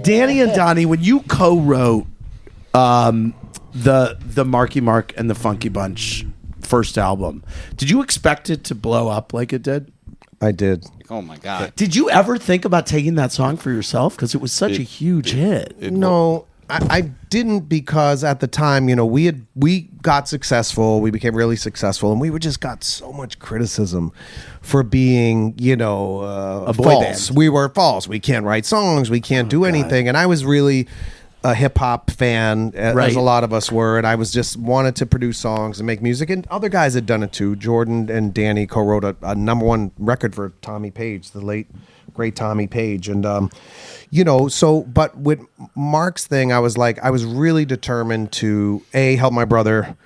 Danny and Donnie, when you co-wrote the Marky Mark and the Funky Bunch first album, did you expect it to blow up like it did? I did. Oh my God! Did you ever think about taking that song for yourself? Because it was such a huge hit. No, I didn't, because at the time, we got successful. We became really successful, and we just got so much criticism for being, a boy false. band. We were false. We can't write songs. We can't do anything. And I was really a hip hop fan, as a lot of us were, and I was just wanted to produce songs and make music. And other guys had done it too. Jordan and Danny co-wrote a #1 record for Tommy Page, the late great Tommy Page, and but with Mark's thing, I was really determined to help my brother,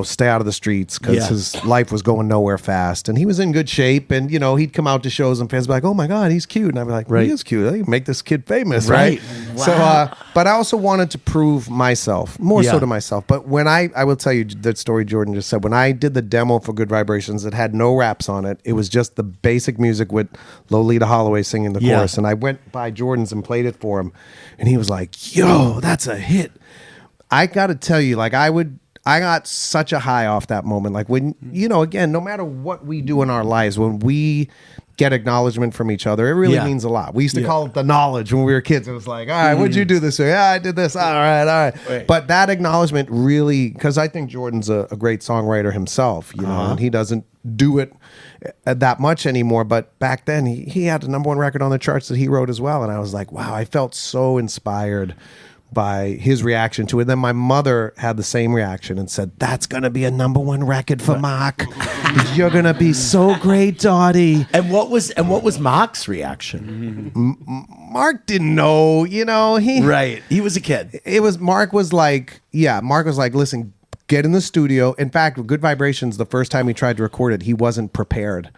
stay out of the streets, because his life was going nowhere fast, and he was in good shape, and he'd come out to shows and fans would be like, oh my God, he's cute, and I'd be like, he is cute, I can make this kid famous, right? Wow. So but I also wanted to prove myself, more so to myself. But when I will tell you that story Jordan just said, when I did the demo for Good Vibrations, it had no raps on it. It was just the basic music with Lolita Holloway singing the chorus, and I went by Jordan's and played it for him, and he was like, yo, that's a hit. I gotta tell you, I got such a high off that moment. Like, when, again, no matter what we do in our lives, when we get acknowledgement from each other, it really means a lot. We used to call it the knowledge when we were kids. It was like, all right, what'd you do this way? Yeah, I did this. All right. Right. But that acknowledgement really, because I think Jordan's a great songwriter himself, and he doesn't do it that much anymore. But back then, he had the #1 record on the charts that he wrote as well. And I was like, wow, I felt so inspired by his reaction to it. Then my mother had the same reaction and said, that's gonna be a #1 record for Mark. You're gonna be so great, Dottie. And what was Mark's reaction? Mark didn't know, he was a kid. Mark was like, listen, get in the studio. In fact, with Good Vibrations, the first time he tried to record it, he wasn't prepared.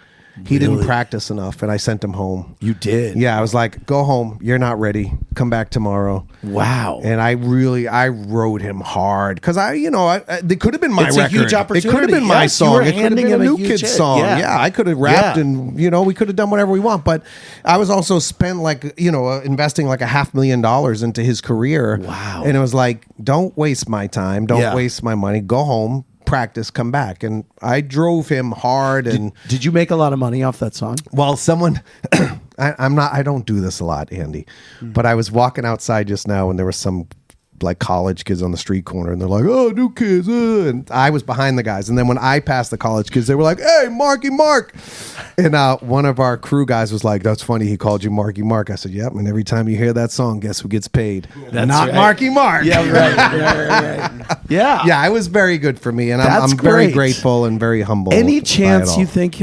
He didn't practice enough, and I sent him home. You did? Yeah, I was like, go home. You're not ready. Come back tomorrow. Wow. And I wrote him hard, because it could have been my record. It's a huge opportunity. It could have been my song. It could have been a New Kids Kids song. Yeah, I could have rapped, and we could have done whatever we want. But I was also spent investing like $500,000 into his career. Wow. And it was like, don't waste my time. Don't waste my money. Go home. Practice, come back. And I drove him hard. And did you make a lot of money off that song? Well, someone I don't do this a lot, Andy, but I was walking outside just now, and there was some college kids on the street corner, and they're like, oh, New Kids, and I was behind the guys. And then when I passed the college kids, they were like, hey, Marky Mark. And one of our crew guys was like, that's funny, he called you Marky Mark. I said, yep, and every time you hear that song, guess who gets paid? That's not right. Marky Mark. Yeah, right. Yeah, it was very good for me, and I'm That's very great. grateful and very humble. Any by it chance all. you think